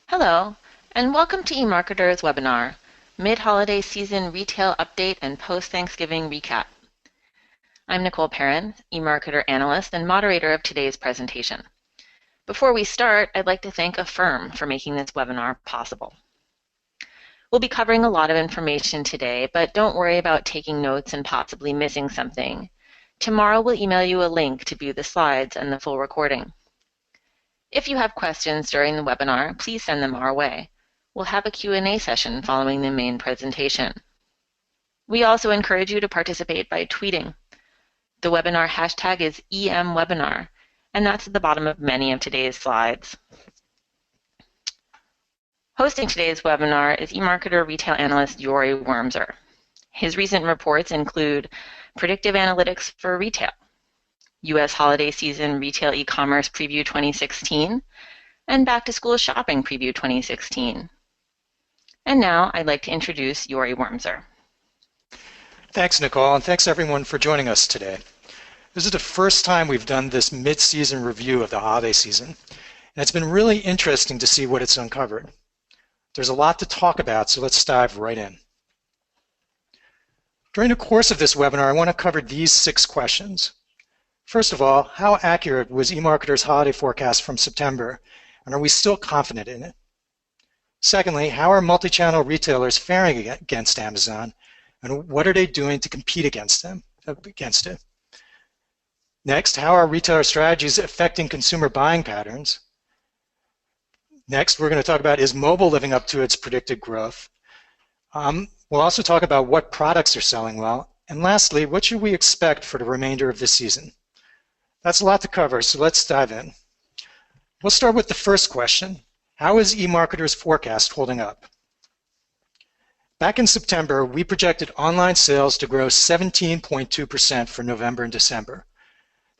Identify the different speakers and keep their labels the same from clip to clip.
Speaker 1: Hello, and welcome to eMarketer's webinar, Mid-Holiday Season Retail Update and Post-Thanksgiving Recap. I'm Nicole Perrin, eMarketer Analyst and moderator of today's presentation. Before we start, I'd like to thank Affirm for making this webinar possible. We'll be covering a lot of information today, but don't worry about taking notes and possibly missing something. Tomorrow we'll email you a link to view the slides and the full recording. If you have questions during the webinar, please send them our way. We'll have a Q&A session following the main presentation. We also encourage you to participate by tweeting. The webinar hashtag is EMWebinar, and that's at the bottom of many of today's slides. Hosting today's webinar is eMarketer retail analyst Yori Wormser. His recent reports include predictive analytics for retail, U.S. holiday season retail e-commerce preview 2016, and back-to-school shopping preview 2016. And now I'd like to introduce Yori Wormser.
Speaker 2: Thanks, Nicole, and thanks everyone for joining us today. This is the first time we've done this mid-season review of the holiday season, and it's been really interesting to see what it's uncovered. There's a lot to talk about, so let's dive right in. During the course of this webinar, I want to cover these 6 questions. First of all, how accurate was eMarketer's holiday forecast from September, and are we still confident in it? Secondly, how are multi-channel retailers faring against Amazon, and what are they doing to compete against it? Next, how are retailer strategies affecting consumer buying patterns? Next, we're going to talk about, is mobile living up to its predicted growth? We'll also talk about what products are selling well, and lastly, what should we expect for the remainder of this season? That's a lot to cover, so let's dive in. We'll start with the first question. How is eMarketer's forecast holding up? Back in September, we projected online sales to grow 17.2% for November and December.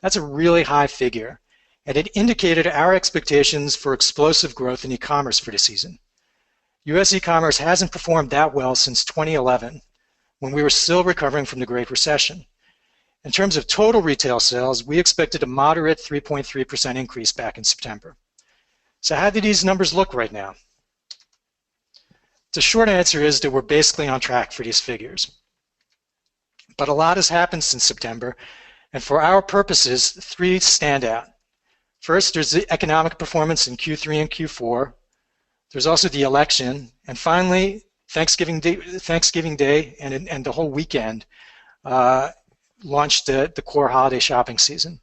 Speaker 2: That's a really high figure, and it indicated our expectations for explosive growth in e-commerce for the season. U.S. e-commerce hasn't performed that well since 2011, when we were still recovering from the Great Recession. In terms of total retail sales, we expected a moderate 3.3% increase back in September. So how do these numbers look right now? The short answer is that we're basically on track for these figures. But a lot has happened since September, and for our purposes, 3 stand out. First, there's the economic performance in Q3 and Q4. There's also the election, and finally, Thanksgiving Day and the whole weekend launched the core holiday shopping season.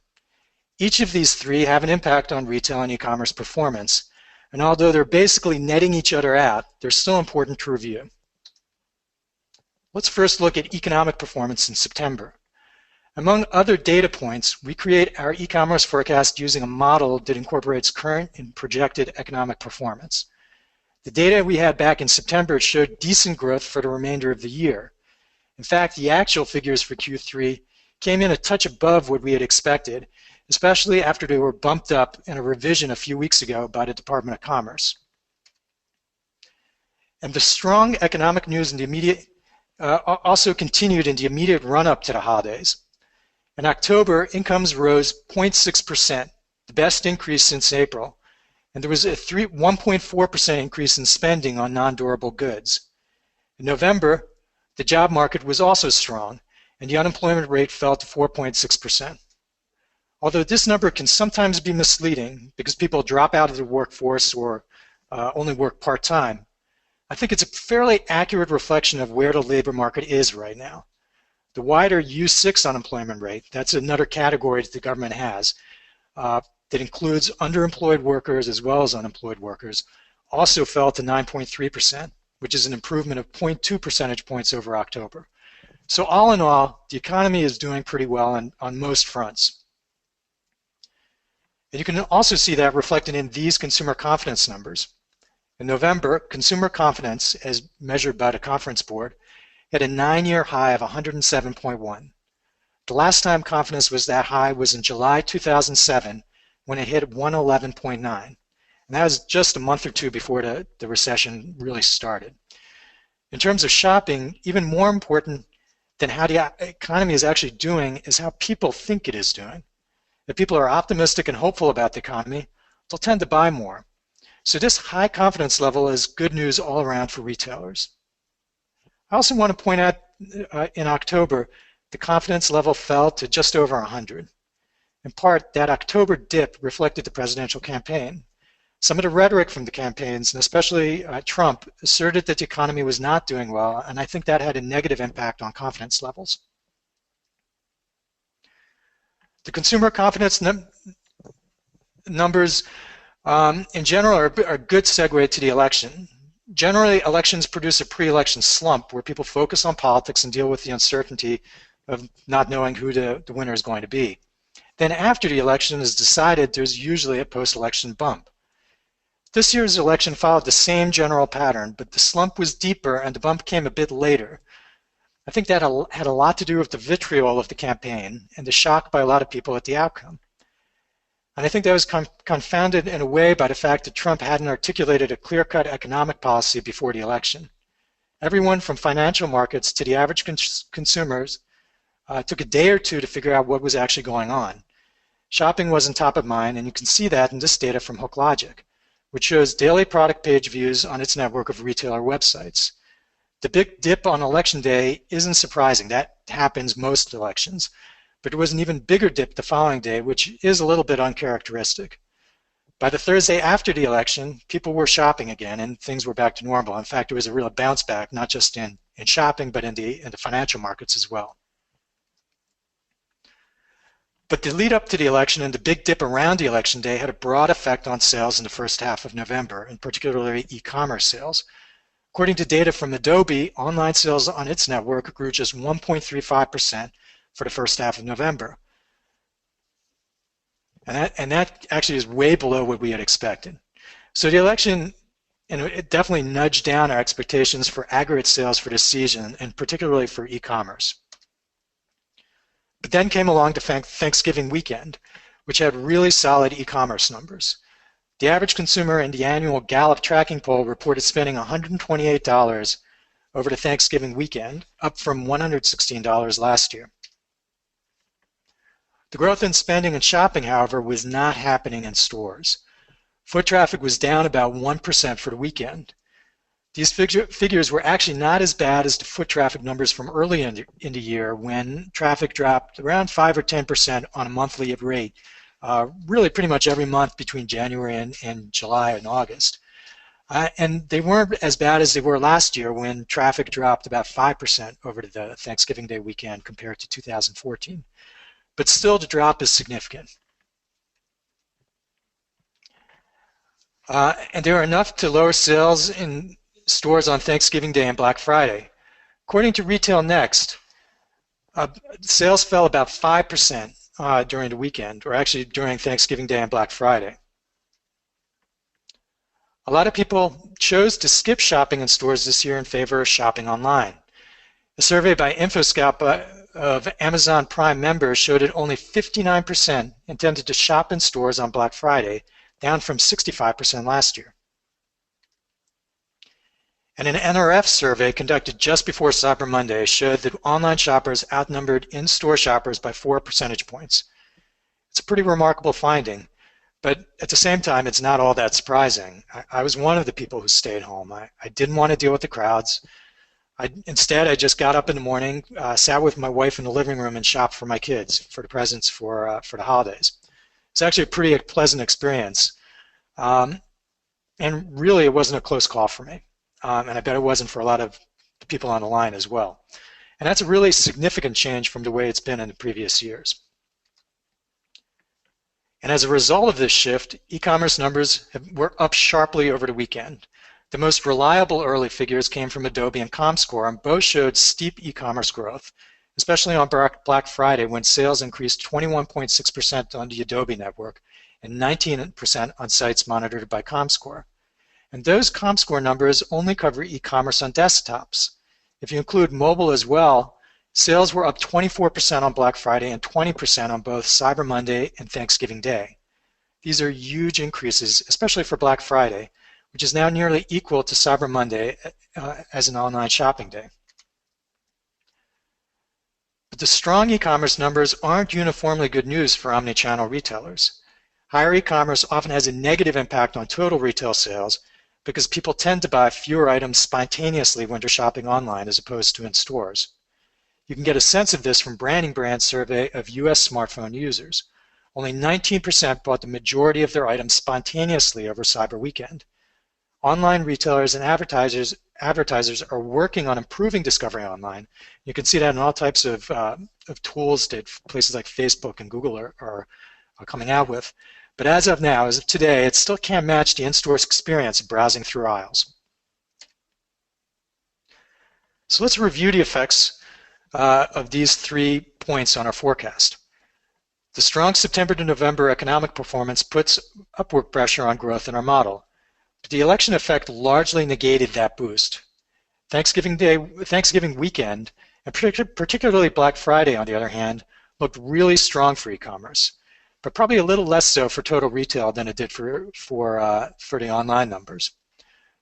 Speaker 2: Each of these 3 have an impact on retail and e-commerce performance, and although they're basically netting each other out, they're still important to review. Let's first look at economic performance in September. Among other data points, we create our e-commerce forecast using a model that incorporates current and projected economic performance. The data we had back in September showed decent growth for the remainder of the year. In fact, the actual figures for Q3 came in a touch above what we had expected, especially after they were bumped up in a revision a few weeks ago by the Department of Commerce. And the strong economic news in the immediate also continued in the immediate run-up to the holidays. In October, incomes rose 0.6%, the best increase since April, and there was a 1.4% increase in spending on non-durable goods. In November, the job market was also strong, and the unemployment rate fell to 4.6%. Although this number can sometimes be misleading because people drop out of the workforce or only work part-time, I think it's a fairly accurate reflection of where the labor market is right now. The wider U6 unemployment rate, that's another category that the government has, that includes underemployed workers as well as unemployed workers, also fell to 9.3%, which is an improvement of 0.2 percentage points over October. So all in all, the economy is doing pretty well on most fronts. And you can also see that reflected in these consumer confidence numbers. In November, consumer confidence, as measured by the Conference Board, hit a 9-year high of 107.1. The last time confidence was that high was in July 2007, when it hit 111.9. And that was just a month or 2 before the recession really started. In terms of shopping, even more important than how the economy is actually doing is how people think it is doing. If people are optimistic and hopeful about the economy, they'll tend to buy more. So this high confidence level is good news all around for retailers. I also want to point out in October, the confidence level fell to just over 100. In part, that October dip reflected the presidential campaign. Some of the rhetoric from the campaigns, and especially Trump, asserted that the economy was not doing well, and I think that had a negative impact on confidence levels. The consumer confidence numbers in general are a good segue to the election. Generally, elections produce a pre-election slump where people focus on politics and deal with the uncertainty of not knowing who the winner is going to be. Then after the election is decided, there's usually a post-election bump. This year's election followed the same general pattern, but the slump was deeper and the bump came a bit later. I think that had a lot to do with the vitriol of the campaign and the shock by a lot of people at the outcome. And I think that was confounded in a way by the fact that Trump hadn't articulated a clear-cut economic policy before the election. Everyone from financial markets to the average consumers took a day or two to figure out what was actually going on. Shopping wasn't top of mind, and you can see that in this data from HookLogic, which shows daily product page views on its network of retailer websites. The big dip on election day isn't surprising. That happens most elections. But there was an even bigger dip the following day, which is a little bit uncharacteristic. By the Thursday after the election, people were shopping again and things were back to normal. In fact, there was a real bounce back, not just in shopping, but in the financial markets as well. But the lead up to the election and the big dip around the election day had a broad effect on sales in the first half of November, and particularly e-commerce sales. According to data from Adobe, online sales on its network grew just 1.35% for the first half of November. And that actually is way below what we had expected. So the election, it definitely nudged down our expectations for aggregate sales for this season, and particularly for e-commerce. But then came along the Thanksgiving weekend, which had really solid e-commerce numbers. The average consumer in the annual Gallup tracking poll reported spending $128 over the Thanksgiving weekend, up from $116 last year. The growth in spending and shopping, however, was not happening in stores. Foot traffic was down about 1% for the weekend. These figures were actually not as bad as the foot traffic numbers from early in the year, when traffic dropped around 5 or 10% on a monthly rate, really pretty much every month between January and July and August. And they weren't as bad as they were last year, when traffic dropped about 5% over the Thanksgiving Day weekend compared to 2014. But still, the drop is significant. And they were enough to lower sales in stores on Thanksgiving Day and Black Friday. According to Retail Next, sales fell about 5% during the weekend, or actually during Thanksgiving Day and Black Friday. A lot of people chose to skip shopping in stores this year in favor of shopping online. A survey by InfoScout of Amazon Prime members showed that only 59% intended to shop in stores on Black Friday, down from 65% last year. And an NRF survey conducted just before Cyber Monday showed that online shoppers outnumbered in-store shoppers by 4 percentage points. It's a pretty remarkable finding, but at the same time, it's not all that surprising. I was one of the people who stayed home. I didn't want to deal with the crowds. Instead, I just got up in the morning, sat with my wife in the living room, and shopped for my kids for the presents for the holidays. It's actually a pretty pleasant experience, and really, it wasn't a close call for me, and I bet it wasn't for a lot of the people on the line as well. And that's a really significant change from the way it's been in the previous years. And as a result of this shift, e-commerce numbers were up sharply over the weekend. The most reliable early figures came from Adobe and Comscore, and both showed steep e-commerce growth, especially on Black Friday, when sales increased 21.6% on the Adobe network and 19% on sites monitored by Comscore. And those Comscore numbers only cover e-commerce on desktops. If you include mobile as well, sales were up 24% on Black Friday and 20% on both Cyber Monday and Thanksgiving Day. These are huge increases, especially for Black Friday, which is now nearly equal to Cyber Monday as an online shopping day. But the strong e-commerce numbers aren't uniformly good news for omnichannel retailers. Higher e-commerce often has a negative impact on total retail sales because people tend to buy fewer items spontaneously when they're shopping online as opposed to in stores. You can get a sense of this from Branding Brand's survey of US smartphone users. Only 19% bought the majority of their items spontaneously over Cyber Weekend. Online retailers and advertisers are working on improving discovery online. You can see that in all types of tools that places like Facebook and Google are coming out with. But as of now, as of today, it still can't match the in-store experience of browsing through aisles. So let's review the effects of these 3 points on our forecast. The strong September to November economic performance puts upward pressure on growth in our model, but the election effect largely negated that boost. Thanksgiving weekend, and particularly Black Friday, on the other hand, looked really strong for e-commerce, but probably a little less so for total retail than it did for the online numbers.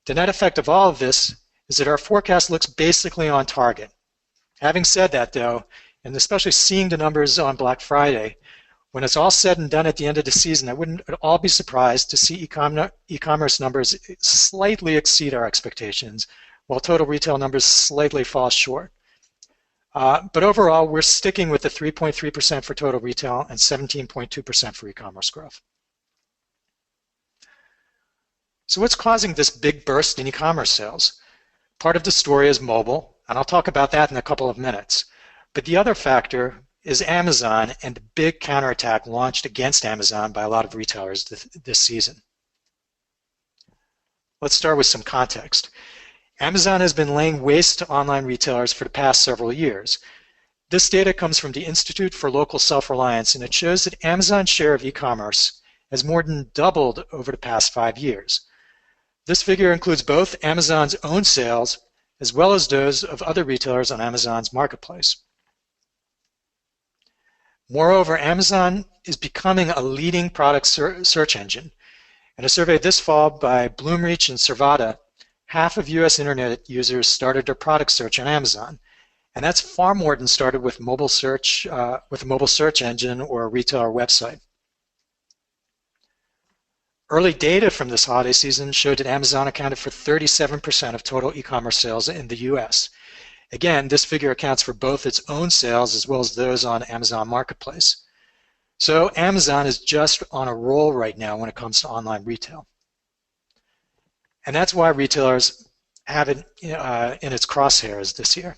Speaker 2: The net effect of all of this is that our forecast looks basically on target. Having said that, though, and especially seeing the numbers on Black Friday, when it's all said and done at the end of the season, I wouldn't at all be surprised to see e-commerce numbers slightly exceed our expectations, while total retail numbers slightly fall short. But overall, we're sticking with the 3.3% for total retail and 17.2% for e-commerce growth. So what's causing this big burst in e-commerce sales? Part of the story is mobile, and I'll talk about that in a couple of minutes. But the other factor is Amazon and the big counterattack launched against Amazon by a lot of retailers this season. Let's start with some context. Amazon has been laying waste to online retailers for the past several years. This data comes from the Institute for Local Self-Reliance, and it shows that Amazon's share of e-commerce has more than doubled over the past 5 years. This figure includes both Amazon's own sales as well as those of other retailers on Amazon's marketplace. Moreover, Amazon is becoming a leading product search engine. In a survey this fall by Bloomreach and Servata, half of US internet users started their product search on Amazon, and that's far more than started with mobile search, with a mobile search engine or a retailer website. Early data from this holiday season showed that Amazon accounted for 37% of total e-commerce sales in the US. Again, this figure accounts for both its own sales as well as those on Amazon Marketplace. So Amazon is just on a roll right now when it comes to online retail. And that's why retailers have it in its crosshairs this year,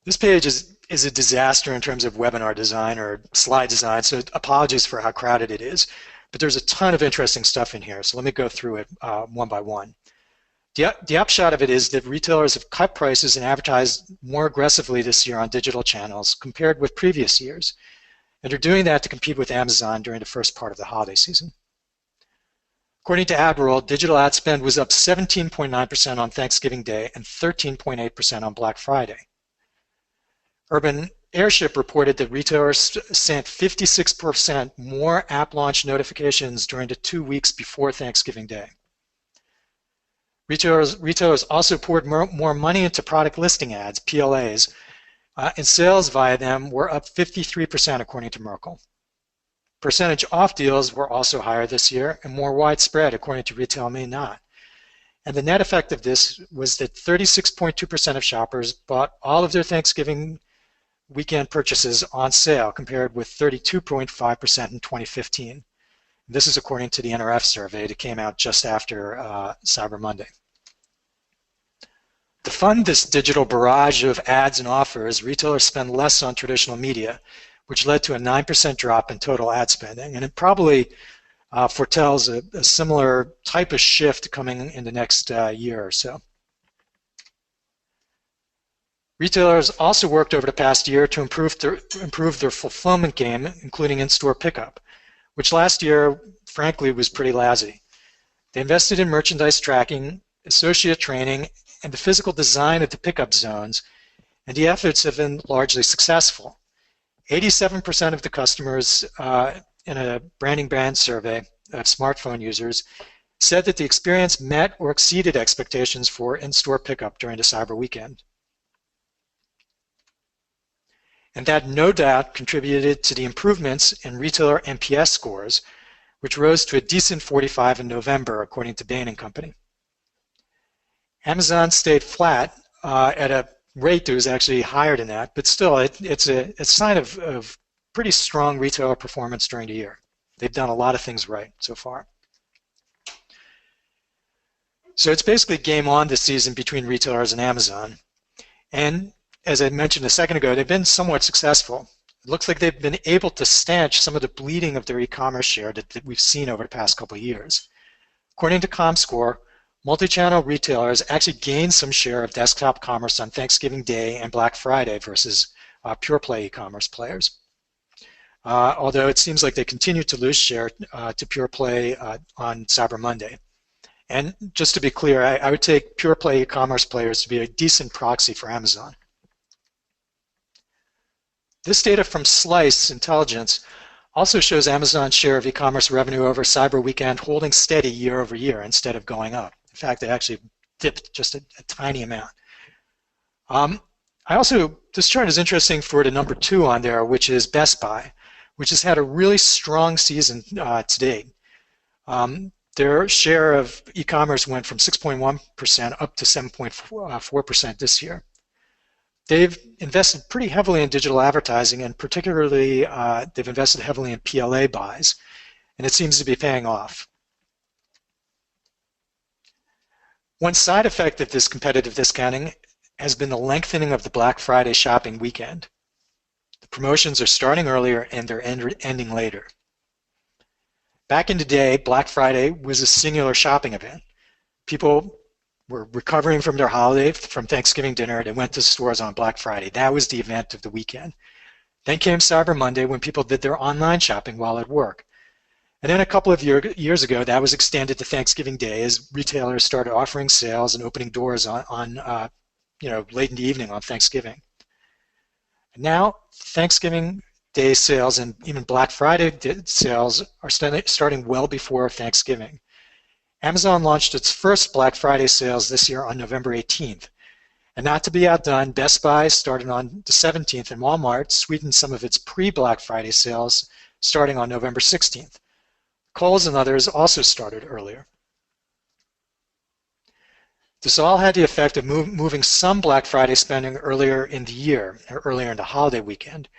Speaker 2: This page is a disaster in terms of webinar design or slide design, so apologies for how crowded it is. But there's a ton of interesting stuff in here, so let me go through it one by one. The upshot of it is that retailers have cut prices and advertised more aggressively this year on digital channels compared with previous years, and they're doing that to compete with Amazon during the first part of the holiday season. According to AdWorld, digital ad spend was up 17.9% on Thanksgiving Day and 13.8% on Black Friday. Urban Airship reported that retailers sent 56% more app launch notifications during the 2 weeks before Thanksgiving Day. Retailers also poured more money into product listing ads, PLAs, and sales via them were up 53% according to Merkle. Percentage off deals were also higher this year and more widespread according to Retail May Not. And the net effect of this was that 36.2% of shoppers bought all of their Thanksgiving weekend purchases on sale compared with 32.5% in 2015. This is according to the NRF survey that came out just after Cyber Monday. To fund this digital barrage of ads and offers, retailers spend less on traditional media, which led to a 9% drop in total ad spending. And it probably foretells a similar type of shift coming in the next year or so. Retailers also worked over the past year to improve their fulfillment game, including in-store pickup, which last year, frankly, was pretty lousy. They invested in merchandise tracking, associate training, and the physical design of the pickup zones, and the efforts have been largely successful. 87% of the customers in a Branding Brand survey of smartphone users said that the experience met or exceeded expectations for in-store pickup during the Cyber Weekend. and that no doubt contributed to the improvements in retailer NPS scores, which rose to a decent 45 in November, according to Bain & Company. Amazon stayed flat at a rate that was actually higher than that, but still it's a sign of pretty strong retailer performance during the year. They've done a lot of things right so far. So it's basically game on this season between retailers and Amazon. And as I mentioned a second ago, they've been somewhat successful. It looks like they've been able to stanch some of the bleeding of their e-commerce share that we've seen over the past couple of years. According to ComScore, multi-channel retailers actually gained some share of desktop commerce on Thanksgiving Day and Black Friday versus pure play e-commerce players. Although it seems like they continue to lose share to pure play on Cyber Monday. And just to be clear, I would take pure play e-commerce players to be a decent proxy for Amazon. This data from Slice Intelligence also shows Amazon's share of e-commerce revenue over Cyber Weekend holding steady year over year instead of going up. In fact, it actually dipped just a tiny amount. This chart is interesting for the number 2 on there, which is Best Buy, which has had a really strong season to date. Their share of e-commerce went from 6.1% up to 7.4% this year. They've invested pretty heavily in digital advertising, and particularly they've invested heavily in PLA buys, and it seems to be paying off. One side effect of this competitive discounting has been the lengthening of the Black Friday shopping weekend. The promotions are starting earlier and they're ending later. Back in the day, Black Friday was a singular shopping event. People were recovering from their holiday, from Thanksgiving dinner. They went to stores on Black Friday. That was the event of the weekend. Then came Cyber Monday when people did their online shopping while at work. And then a couple of years ago, that was extended to Thanksgiving Day as retailers started offering sales and opening doors on late in the evening on Thanksgiving. And now, Thanksgiving Day sales and even Black Friday sales are starting well before Thanksgiving. Amazon launched its first Black Friday sales this year on November 18th. And not to be outdone, Best Buy started on the 17th, and Walmart sweetened some of its pre-Black Friday sales starting on November 16th. Kohl's and others also started earlier. This all had the effect of moving some Black Friday spending earlier in the year, or earlier in the holiday weekend.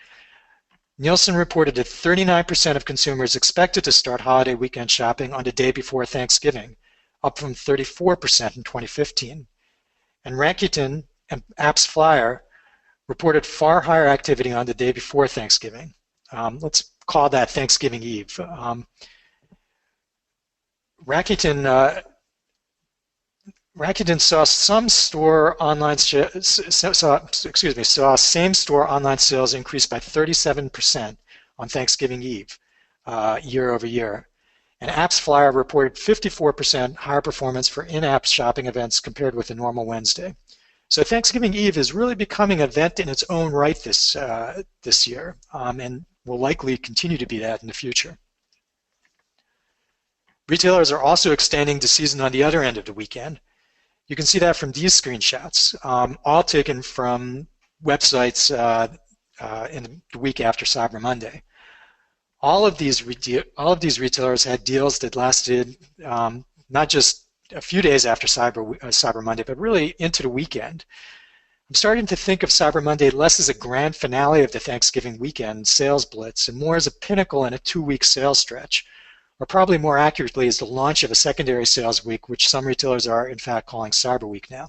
Speaker 2: Nielsen reported that 39% of consumers expected to start holiday weekend shopping on the day before Thanksgiving, up from 34% in 2015. And Rakuten and Apps Flyer reported far higher activity on the day before Thanksgiving. Let's call that Thanksgiving Eve. Rakuten saw same-store online sales increase by 37% on Thanksgiving Eve, year over year. And Apps Flyer reported 54% higher performance for in-app shopping events compared with a normal Wednesday. So Thanksgiving Eve is really becoming an event in its own right this year, and will likely continue to be that in the future. Retailers are also extending the season on the other end of the weekend. You can see that from these screenshots, all taken from websites in the week after Cyber Monday. All of these retailers had deals that lasted not just a few days after Cyber Monday, but really into the weekend. I'm starting to think of Cyber Monday less as a grand finale of the Thanksgiving weekend sales blitz and more as a pinnacle in a 2-week sales stretch, or probably more accurately as the launch of a secondary sales week, which some retailers are in fact calling Cyber Week now.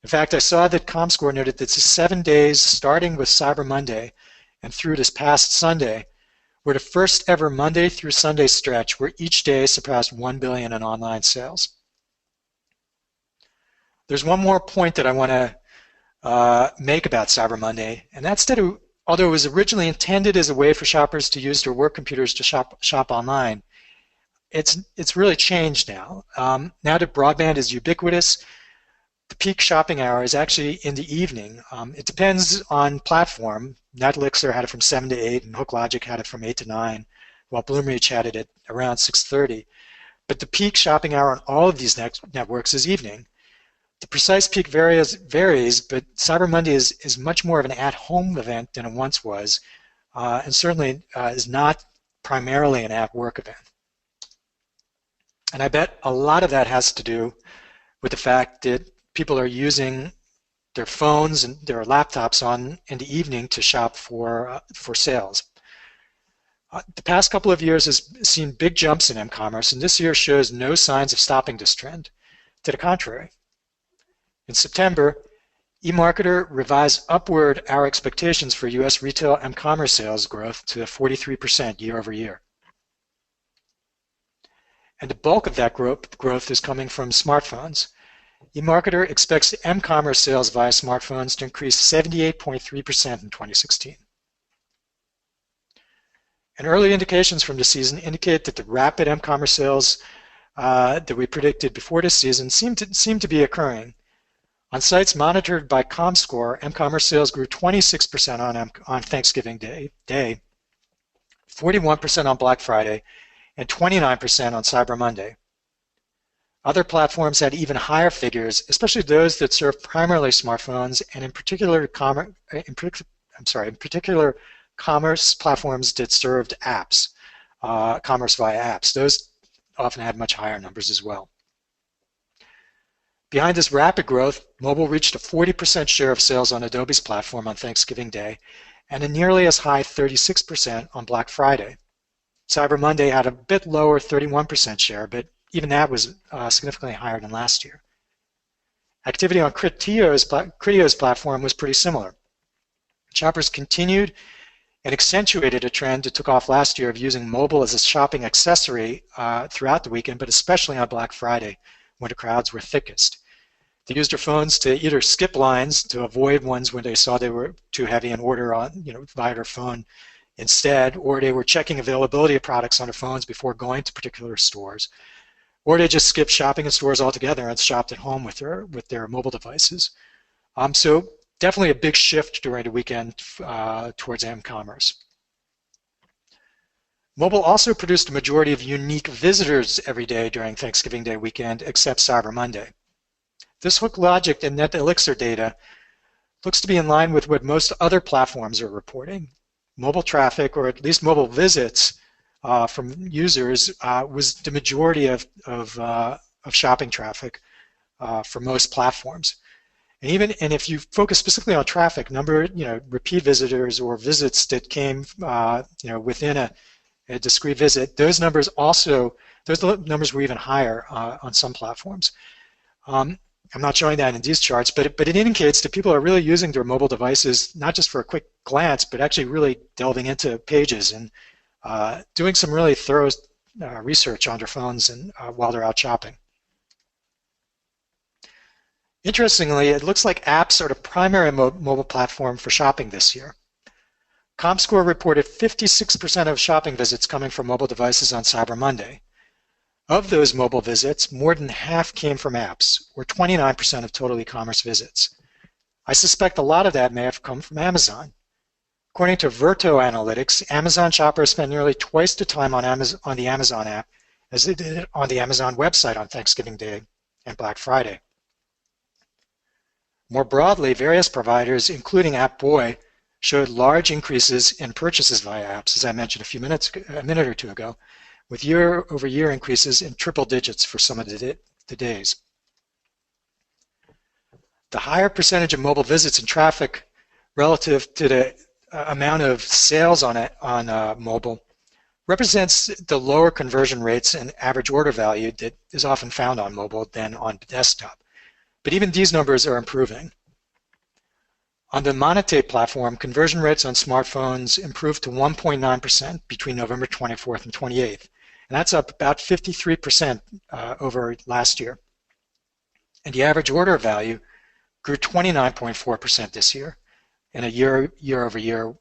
Speaker 2: In fact, I saw that ComScore noted that the 7 days starting with Cyber Monday and through this past Sunday were the first ever Monday through Sunday stretch where each day surpassed 1 billion in online sales. There's one more point that I want to make about Cyber Monday, and that's that although it was originally intended as a way for shoppers to use their work computers to shop online, it's really changed now. Now that broadband is ubiquitous, the peak shopping hour is actually in the evening. It depends on platform. Netflix had it from 7 to 8, and HookLogic had it from 8 to 9, while Bloomreach had it at around 6:30. But the peak shopping hour on all of these networks is evening. The precise peak varies, but Cyber Monday is much more of an at-home event than it once was, and certainly is not primarily an at-work event. And I bet a lot of that has to do with the fact that people are using their phones and their laptops in the evening to shop for sales. The past couple of years has seen big jumps in m-commerce, and this year shows no signs of stopping this trend. To the contrary, in September, eMarketer revised upward our expectations for U.S. retail m-commerce sales growth to 43% year over year. And the bulk of that growth is coming from smartphones. eMarketer expects m-commerce sales via smartphones to increase 78.3% in 2016. And early indications from the season indicate that the rapid m-commerce sales that we predicted before this season seem to be occurring. On sites monitored by ComScore, m-commerce sales grew 26% on Thanksgiving Day, 41% on Black Friday, and 29% on Cyber Monday. Other platforms had even higher figures, especially those that serve primarily smartphones, and in particular commerce platforms that served apps, commerce via apps. Those often had much higher numbers as well. Behind this rapid growth, mobile reached a 40% share of sales on Adobe's platform on Thanksgiving Day, and a nearly as high 36% on Black Friday. Cyber Monday had a bit lower 31% share, but even that was significantly higher than last year. Activity on Criteo's platform was pretty similar. Shoppers continued and accentuated a trend that took off last year of using mobile as a shopping accessory throughout the weekend, but especially on Black Friday when the crowds were thickest. They used their phones to either skip lines to avoid ones when they saw they were too heavy and order via their phone instead, or they were checking availability of products on their phones before going to particular stores, or they just skipped shopping in stores altogether and shopped at home with their mobile devices. So definitely a big shift during the weekend towards m-commerce. Mobile also produced a majority of unique visitors every day during Thanksgiving Day weekend, except Cyber Monday. This hook logic and Net Elixir data looks to be in line with what most other platforms are reporting. Mobile traffic, or at least mobile visits from users, was the majority of shopping traffic for most platforms. And if you focus specifically on traffic, repeat visitors or visits that came within a discrete visit, those numbers were even higher on some platforms. I'm not showing that in these charts, but it indicates that people are really using their mobile devices not just for a quick glance, but actually really delving into pages and doing some really thorough research on their phones and while they're out shopping. Interestingly, it looks like apps are the primary mobile platform for shopping this year. ComScore reported 56% of shopping visits coming from mobile devices on Cyber Monday. Of those mobile visits, more than half came from apps, or 29% of total e-commerce visits. I suspect a lot of that may have come from Amazon. According to Verto Analytics, Amazon shoppers spend nearly twice the time on the Amazon app as they did on the Amazon website on Thanksgiving Day and Black Friday. More broadly, various providers, including AppBoy, showed large increases in purchases via apps, as I mentioned a minute or two ago, with year-over-year increases in triple digits for some of the days. The higher percentage of mobile visits and traffic relative to the amount of sales on mobile represents the lower conversion rates and average order value that is often found on mobile than on desktop. But even these numbers are improving. On the Monete platform, conversion rates on smartphones improved to 1.9% between November 24th and 28th. And that's up about 53% over last year. And the average order value grew 29.4% this year in a year-over-year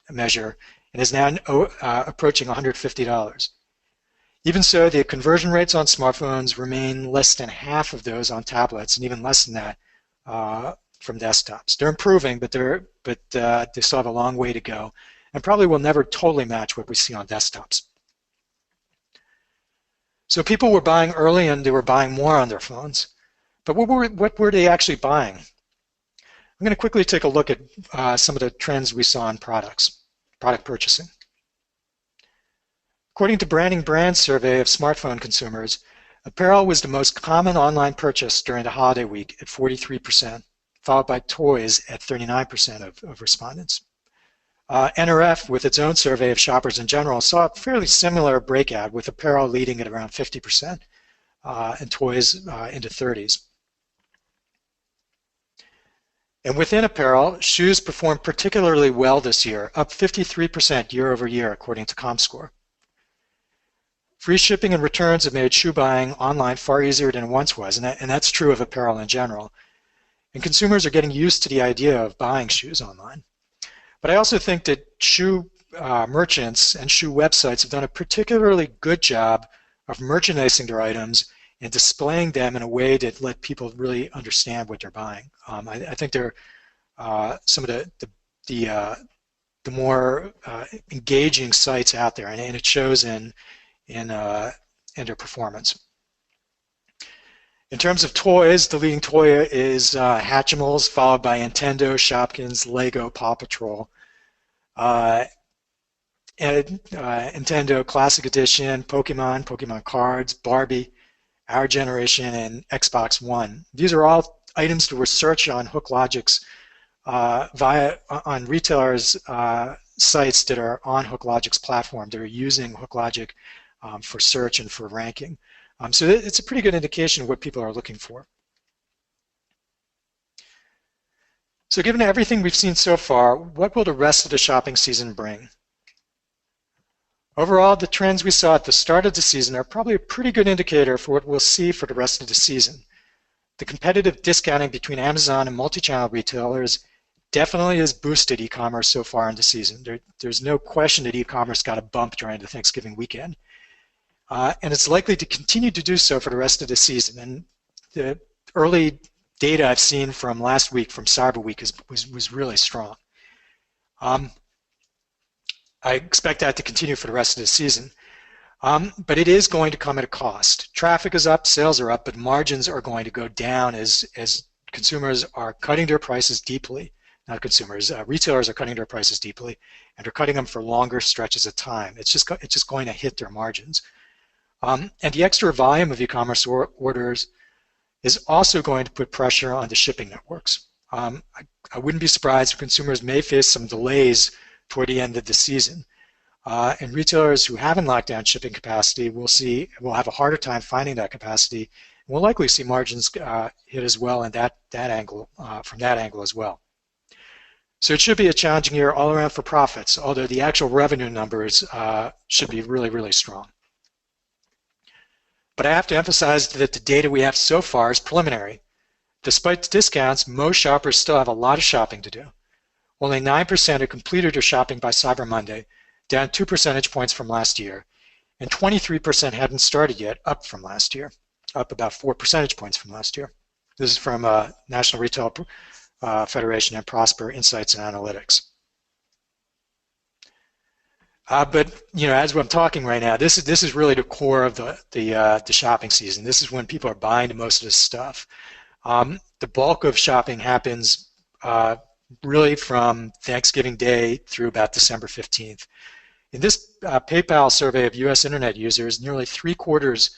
Speaker 2: measure, and is now approaching $150. Even so, the conversion rates on smartphones remain less than half of those on tablets, and even less than that from desktops. They're improving, but they still have a long way to go, and probably will never totally match what we see on desktops. So people were buying early, and they were buying more on their phones. But what were they actually buying? I'm going to quickly take a look at some of the trends we saw in product purchasing. According to Branding Brand survey of smartphone consumers, apparel was the most common online purchase during the holiday week at 43%, followed by toys at 39% of respondents. NRF, with its own survey of shoppers in general, saw a fairly similar breakout, with apparel leading at around 50% and toys into 30s. And within apparel, shoes performed particularly well this year, up 53% year over year, according to ComScore. Free shipping and returns have made shoe buying online far easier than it once was, and that's true of apparel in general. And consumers are getting used to the idea of buying shoes online. But I also think that shoe merchants and shoe websites have done a particularly good job of merchandising their items and displaying them in a way that let people really understand what they're buying. I think they're some of the more engaging sites out there, and it shows in their performance. In terms of toys, the leading toy is Hatchimals, followed by Nintendo, Shopkins, Lego, Paw Patrol. Nintendo Classic Edition, Pokemon cards, Barbie, Our Generation, and Xbox One. These are all items that were searched on HookLogic's on retailers' sites that are on HookLogic's platform. They're using HookLogic for search and for ranking. So it's a pretty good indication of what people are looking for. So given everything we've seen so far, what will the rest of the shopping season bring? Overall, the trends we saw at the start of the season are probably a pretty good indicator for what we'll see for the rest of the season. The competitive discounting between Amazon and multi-channel retailers definitely has boosted e-commerce so far in the season. There's no question that e-commerce got a bump during the Thanksgiving weekend. And it's likely to continue to do so for the rest of the season. And the early data I've seen from last week, from Cyber Week, was really strong. I expect that to continue for the rest of the season. But it is going to come at a cost. Traffic is up, sales are up, but margins are going to go down as consumers are cutting their prices deeply. Not consumers, retailers are cutting their prices deeply, and they're cutting them for longer stretches of time. It's just going to hit their margins. And the extra volume of e-commerce orders is also going to put pressure on the shipping networks. I wouldn't be surprised if consumers may face some delays toward the end of the season. And retailers who haven't locked down shipping capacity will have a harder time finding that capacity. And we'll likely see margins hit as well in that angle, from that angle as well. So it should be a challenging year all around for profits, although the actual revenue numbers should be really, really strong. But I have to emphasize that the data we have so far is preliminary. Despite the discounts, most shoppers still have a lot of shopping to do. Only 9% have completed their shopping by Cyber Monday, down 2 percentage points from last year, and 23% hadn't started yet, up from last year, up about 4 percentage points from last year. This is from National Retail Federation and Prosper Insights and Analytics. But as I'm talking right now, this is really the core of the shopping season. This is when people are buying most of this stuff. The bulk of shopping happens really from Thanksgiving Day through about December 15th. In this PayPal survey of U.S. Internet users, nearly 3/4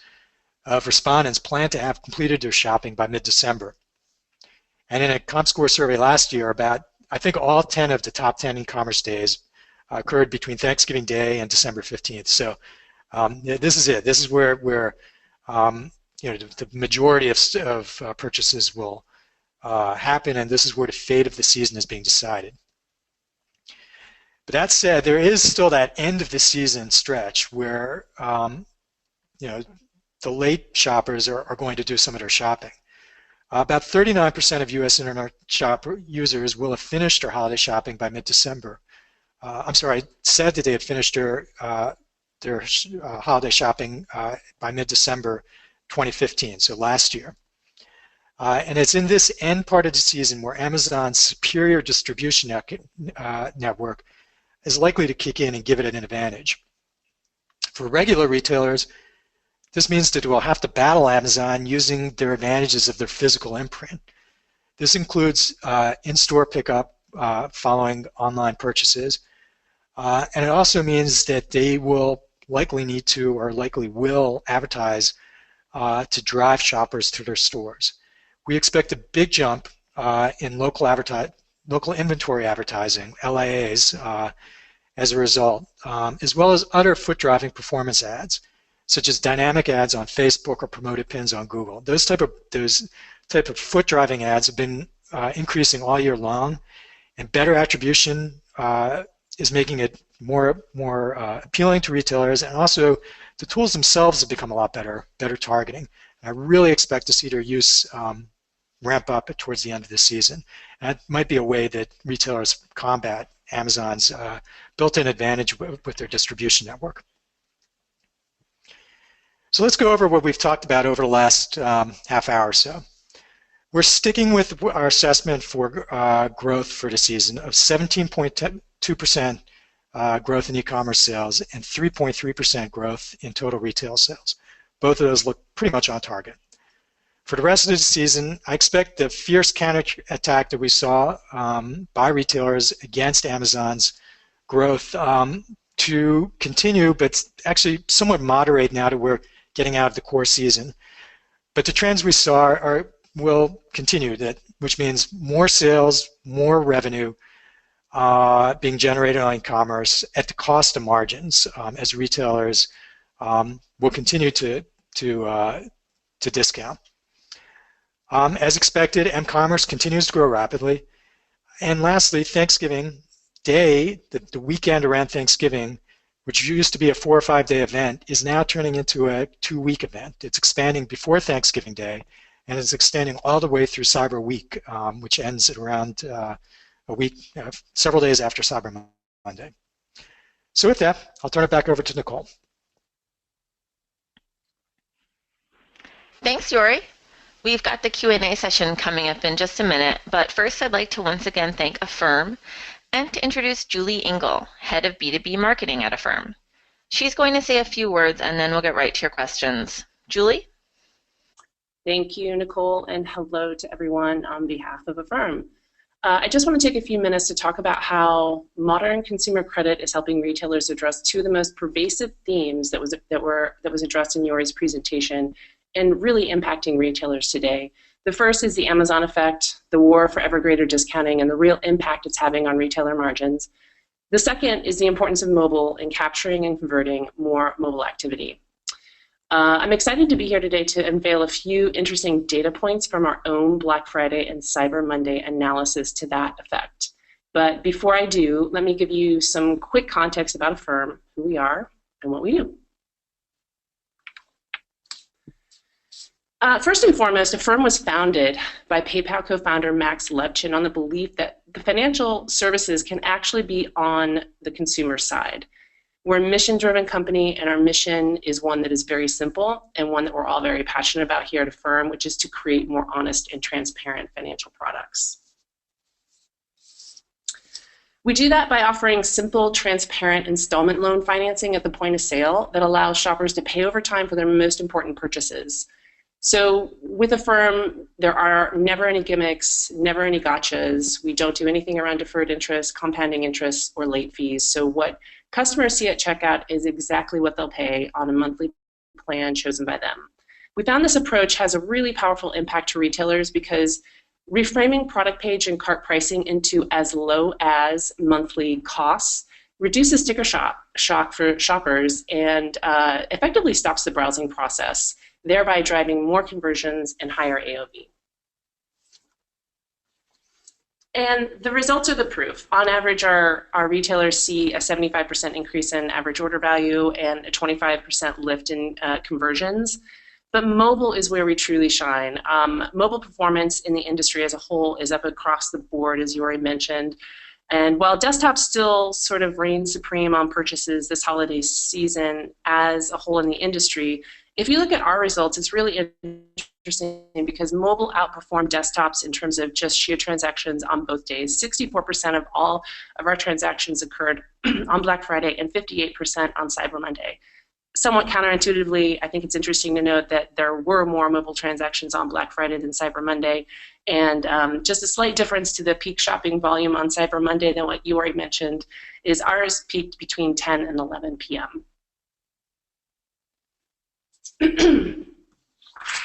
Speaker 2: of respondents plan to have completed their shopping by mid-December. And in a ComScore survey last year, I think all 10 of the top 10 e-commerce days occurred between Thanksgiving Day and December 15th. So this is it. This is where the majority of purchases will happen, and this is where the fate of the season is being decided. But that said, there is still that end of the season stretch where the late shoppers are going to do some of their shopping. About 39% of U.S. Internet users will have finished their holiday shopping by mid-December. Said that they had finished their holiday shopping by mid-December 2015, so last year. And it's in this end part of the season where Amazon's superior distribution network is likely to kick in and give it an advantage. For regular retailers, This means that we'll have to battle Amazon using their advantages of their physical imprint. This includes in-store pickup following online purchases, and it also means that they will likely need to, or likely will, advertise to drive shoppers to their stores. We expect a big jump in local inventory advertising, LIAs, as a result, as well as other foot-driving performance ads, such as dynamic ads on Facebook or promoted pins on Google. Those type of foot-driving ads have been increasing all year long, and better attribution is making it more appealing to retailers, and also the tools themselves have become a lot better targeting. And I really expect to see their use ramp up towards the end of the season. And that might be a way that retailers combat Amazon's built-in advantage with their distribution network. So let's go over what we've talked about over the last half hour or so. We're sticking with our assessment for growth for the season of 17.2% growth in e-commerce sales and 3.3% growth in total retail sales. Both of those look pretty much on target. For the rest of the season, I expect the fierce counterattack that we saw by retailers against Amazon's growth to continue, but actually somewhat moderate now that we're getting out of the core season. But the trends we saw will continue, which means more sales, more revenue being generated on e-commerce at the cost of margins as retailers will continue to discount. As expected, m-commerce continues to grow rapidly. And lastly, Thanksgiving Day, the weekend around Thanksgiving, which used to be a 4 or 5 day event, is now turning into a 2-week event. It's expanding before Thanksgiving Day, and it's extending all the way through Cyber Week, which ends at around a week, several days after Cyber Monday. So with that, I'll turn it back over to Nicole.
Speaker 1: Thanks, Yori. We've got the Q&A session coming up in just a minute, but first I'd like to once again thank Affirm and to introduce Julie Engel, Head of B2B Marketing at Affirm. She's going to say a few words and then we'll get right to your questions. Julie?
Speaker 3: Thank you, Nicole, and hello to everyone on behalf of Affirm. I just want to take a few minutes to talk about how modern consumer credit is helping retailers address two of the most pervasive themes that was addressed in Yori's presentation and really impacting retailers today. The first is the Amazon effect, the war for ever greater discounting, and the real impact it's having on retailer margins. The second is the importance of mobile in capturing and converting more mobile activity. I'm excited to be here today to unveil a few interesting data points from our own Black Friday and Cyber Monday analysis to that effect. But before I do, let me give you some quick context about Affirm, who we are, and what we do. First and foremost, Affirm was founded by PayPal co-founder Max Levchin on the belief that the financial services can actually be on the consumer side. We're a mission-driven company, and our mission is one that is very simple and one that we're all very passionate about here at Affirm, which is to create more honest and transparent financial products. We do that by offering simple, transparent installment loan financing at the point of sale that allows shoppers to pay over time for their most important purchases. So with Affirm, there are never any gimmicks, never any gotchas. We don't do anything around deferred interest, compounding interest, or late fees. So what customers see at checkout is exactly what they'll pay on a monthly plan chosen by them. We found this approach has a really powerful impact to retailers because reframing product page and cart pricing into as low as monthly costs reduces sticker shock for shoppers and effectively stops the browsing process, thereby driving more conversions and higher AOV. And the results are the proof. On average, our retailers see a 75% increase in average order value and a 25% lift in conversions. But mobile is where we truly shine. Mobile performance in the industry as a whole is up across the board, as you already mentioned. And while desktop still sort of reigns supreme on purchases this holiday season as a whole in the industry, if you look at our results, it's really interesting because mobile outperformed desktops in terms of just sheer transactions on both days. 64% of all of our transactions occurred on Black Friday and 58% on Cyber Monday. somewhat counterintuitively, I think it's interesting to note that there were more mobile transactions on Black Friday than Cyber Monday, and just a slight difference to the peak shopping volume on Cyber Monday than what you already mentioned is ours peaked between 10 and 11 p.m.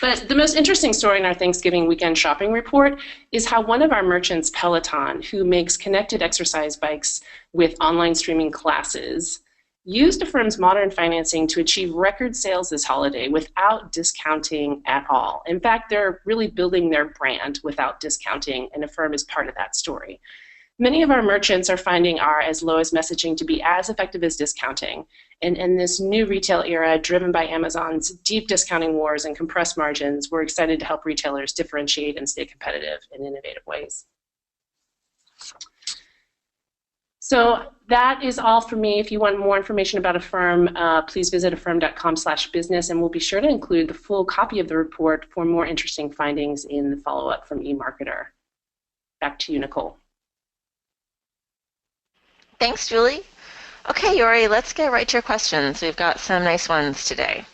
Speaker 3: But the most interesting story in our Thanksgiving weekend shopping report is how one of our merchants, Peloton, who makes connected exercise bikes with online streaming classes, used Affirm's modern financing to achieve record sales this holiday without discounting at all. In fact, they're really building their brand without discounting, and Affirm is part of that story. Many of our merchants are finding our as low as messaging to be as effective as discounting. And in this new retail era driven by Amazon's deep discounting wars and compressed margins, we're excited to help retailers differentiate and stay competitive in innovative ways. So that is all for me. If you want more information about Affirm, please visit affirm.com/business, and we'll be sure to include the full copy of the report for more interesting findings in the follow-up from eMarketer. Back to you, Nicole.
Speaker 1: Thanks, Julie. Okay, Yori, let's get right to your questions. We've got some nice ones today.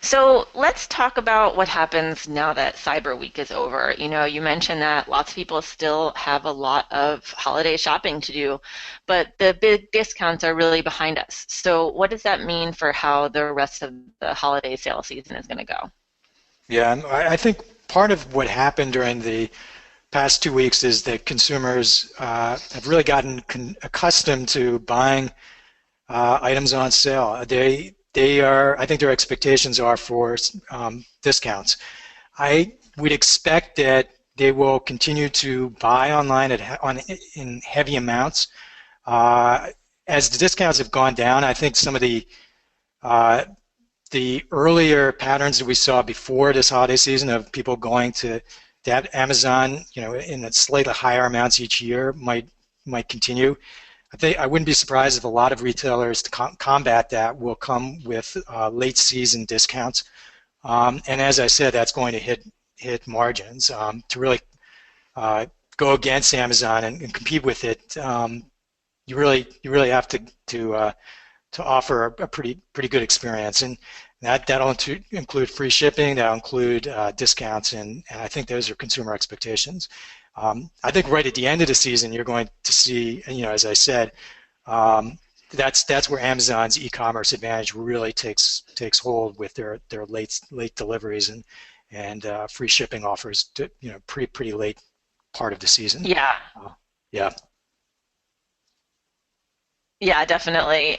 Speaker 1: So let's talk about what happens now that Cyber Week is over. You know, you mentioned that lots of people still have a lot of holiday shopping to do, but the big discounts are really behind us. So what does that mean for how the rest of the holiday sale season is going to go?
Speaker 2: Yeah, and I think part of what happened during the past 2 weeks is that consumers have really gotten accustomed to buying items on sale. I think their expectations are for discounts. I would expect that they will continue to buy online in heavy amounts. As the discounts have gone down, I think some of the earlier patterns that we saw before this holiday season of people going to Amazon, you know, in slightly higher amounts each year might continue. I wouldn't be surprised if a lot of retailers to combat that will come with late season discounts. And as I said, that's going to hit margins. To really go against Amazon and compete with it, you really have to offer a pretty good experience, and that'll include free shipping, that'll include discounts, and I think those are consumer expectations. I think right at the end of the season, you're going to see, you know, as I said, that's where Amazon's e-commerce advantage really takes hold with their late deliveries and free shipping offers, you know, pretty late part of the season.
Speaker 1: Yeah.
Speaker 2: Yeah.
Speaker 1: Yeah, definitely.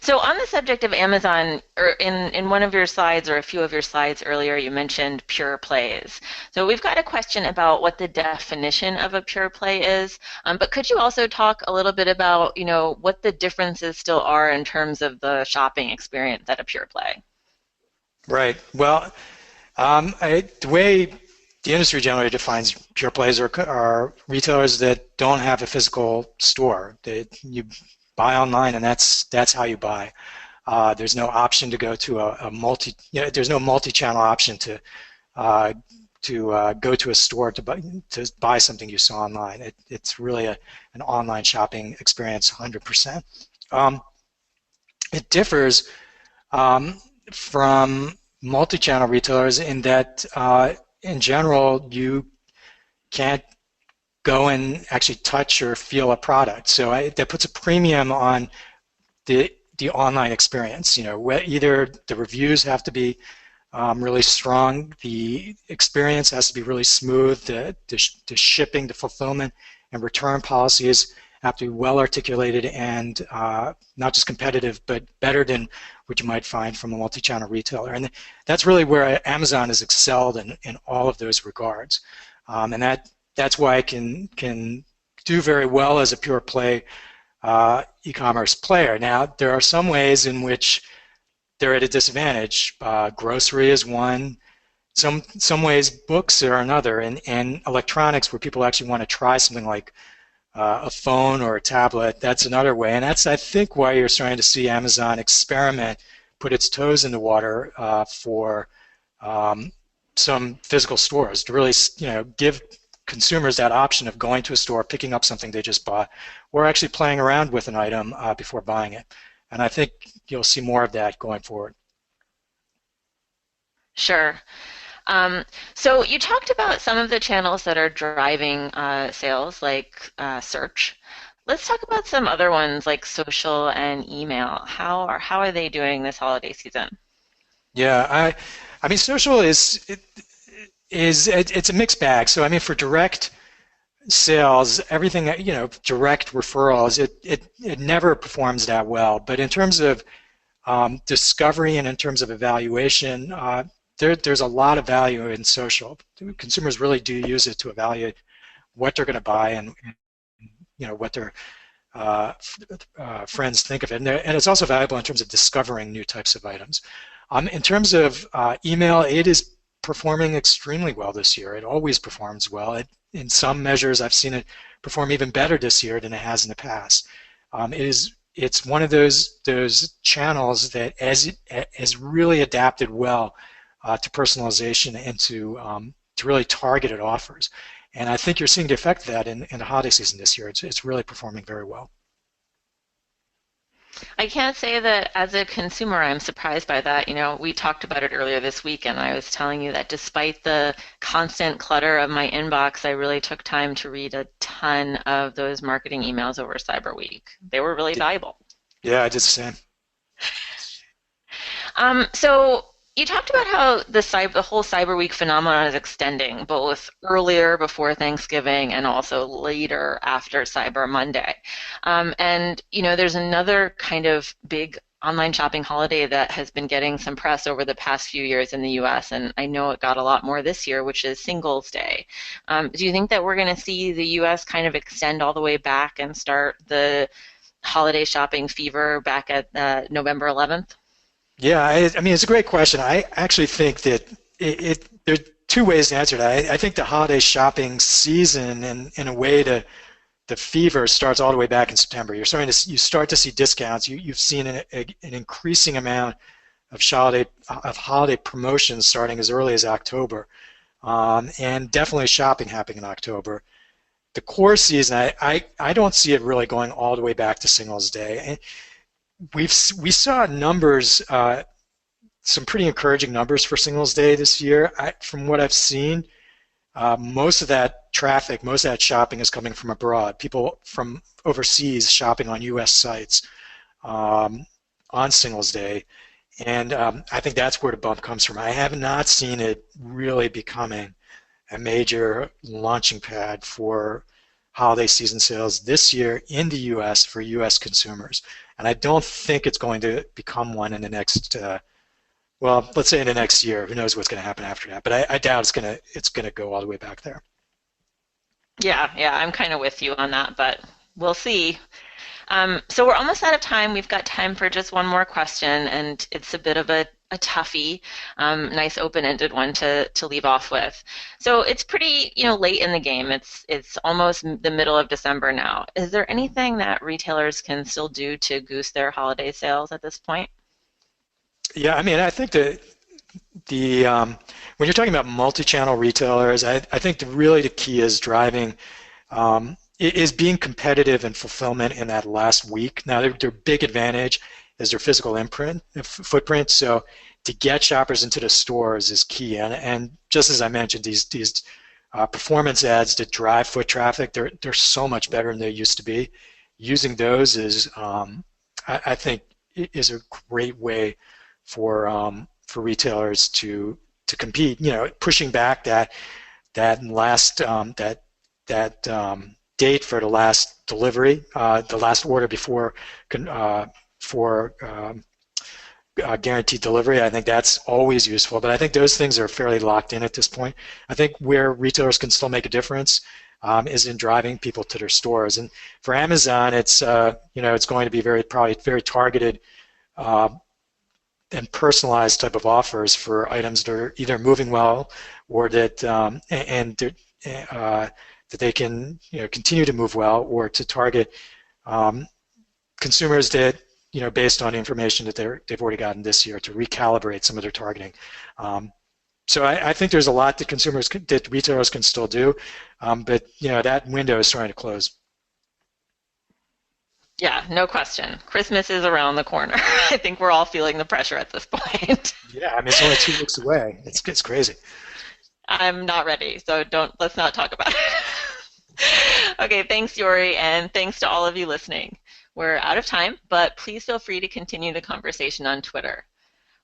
Speaker 1: So on the subject of Amazon, or in one of your slides or a few of your slides earlier, you mentioned pure plays. So we've got a question about what the definition of a pure play is, but could you also talk a little bit about, you know, what the differences still are in terms of the shopping experience at a pure play?
Speaker 2: Right. Well, the way the industry generally defines pure plays are retailers that don't have a physical store. You buy online, and that's how you buy. There's no option to go to there's no multi-channel option to go to a store to buy something you saw online. It's really an online shopping experience, 100%. It differs from multi-channel retailers in that, in general, you can't go and actually touch or feel a product. So that puts a premium on the online experience. You know, either the reviews have to be really strong, the experience has to be really smooth, the shipping, the fulfillment, and return policies have to be well articulated and not just competitive, but better than what you might find from a multi-channel retailer. And that's really where Amazon has excelled in all of those regards. And that's why it can do very well as a pure play e-commerce player. Now, there are some ways in which they're at a disadvantage. Grocery is one. Some ways books are another, and electronics where people actually want to try something like a phone or a tablet, that's another way. And that's, I think, why you're starting to see Amazon experiment, put its toes in the water for some physical stores to really, you know, give consumers that option of going to a store, picking up something they just bought, or actually playing around with an item before buying it. And I think you'll see more of that going forward.
Speaker 1: Sure. Um, so you talked about some of the channels that are driving sales, like search. Let's talk about some other ones like social and email. How are they doing this holiday season?
Speaker 2: Yeah, I mean, social it's a mixed bag. So I mean, for direct sales, everything, direct referrals, it never performs that well. But in terms of discovery and in terms of evaluation, there's a lot of value in social. Consumers really do use it to evaluate what they're going to buy and what their friends think of it. And it's also valuable in terms of discovering new types of items. In terms of email, it is performing extremely well this year. It always performs well. In some measures, I've seen it perform even better this year than it has in the past. It's one of those channels that has really adapted well to personalization and to really targeted offers. And I think you're seeing the effect of that in the holiday season this year. It's really performing very well.
Speaker 1: I can't say that as a consumer, I'm surprised by that. We talked about it earlier this week, and I was telling you that despite the constant clutter of my inbox, I really took time to read a ton of those marketing emails over Cyber Week. They were really valuable.
Speaker 2: Yeah, I did the same.
Speaker 1: So you talked about how the whole Cyber Week phenomenon is extending both earlier before Thanksgiving and also later after Cyber Monday. And there's another kind of big online shopping holiday that has been getting some press over the past few years in the US, and I know it got a lot more this year, which is Singles Day. Do you think that we're going to see the US kind of extend all the way back and start the holiday shopping fever back at November 11th?
Speaker 2: Yeah, I mean, it's a great question. I actually think that there's two ways to answer that. I think the holiday shopping season, in a way, the fever starts all the way back in September. You start to see discounts. You've seen an increasing amount of holiday promotions starting as early as October, and definitely shopping happening in October. The core season, I don't see it really going all the way back to Singles Day. We saw numbers, some pretty encouraging numbers for Singles Day this year. From what I've seen, most of that traffic, most of that shopping is coming from abroad. People from overseas shopping on U.S. sites on Singles Day, and I think that's where the bump comes from. I have not seen it really becoming a major launching pad for holiday season sales this year in the U.S. for U.S. consumers. And I don't think it's going to become one in the next, well, let's say in the next year. Who knows what's going to happen after that? But I doubt it's gonna go all the way back there.
Speaker 1: Yeah, I'm kind of with you on that, but we'll see. So we're almost out of time. We've got time for just one more question, and it's a bit of a toughie, nice open-ended one to leave off with. So it's pretty, late in the game. It's almost the middle of December now. Is there anything that retailers can still do to goose their holiday sales at this point?
Speaker 2: Yeah, I mean, I think that when you're talking about multi-channel retailers, I think really the key is driving is being competitive in fulfillment in that last week. Now, their big advantage is their physical footprint. So to get shoppers into the stores is key. And just as I mentioned, these performance ads that drive foot traffic, they're so much better than they used to be. Using those I think, is a great way for retailers to compete. Pushing back that last date for the last delivery, the last order before for guaranteed delivery. I think that's always useful, but I think those things are fairly locked in at this point. I think where retailers can still make a difference is in driving people to their stores. And for Amazon, it's it's going to be probably very targeted and personalized type of offers for items that are either moving well or that that they can continue to move well, or to target consumers that based on information that they've already gotten this year, to recalibrate some of their targeting. So I think there's a lot that retailers can still do, but that window is starting to close.
Speaker 1: Yeah, no question. Christmas is around the corner. I think we're all feeling the pressure at this point.
Speaker 2: Yeah, I mean, it's only 2 weeks away. It's crazy.
Speaker 1: I'm not ready, so let's not talk about it. Okay, thanks, Yori, and thanks to all of you listening. We're out of time, but please feel free to continue the conversation on Twitter.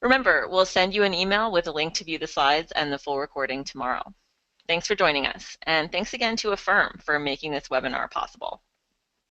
Speaker 1: Remember, we'll send you an email with a link to view the slides and the full recording tomorrow. Thanks for joining us, and thanks again to Affirm for making this webinar possible.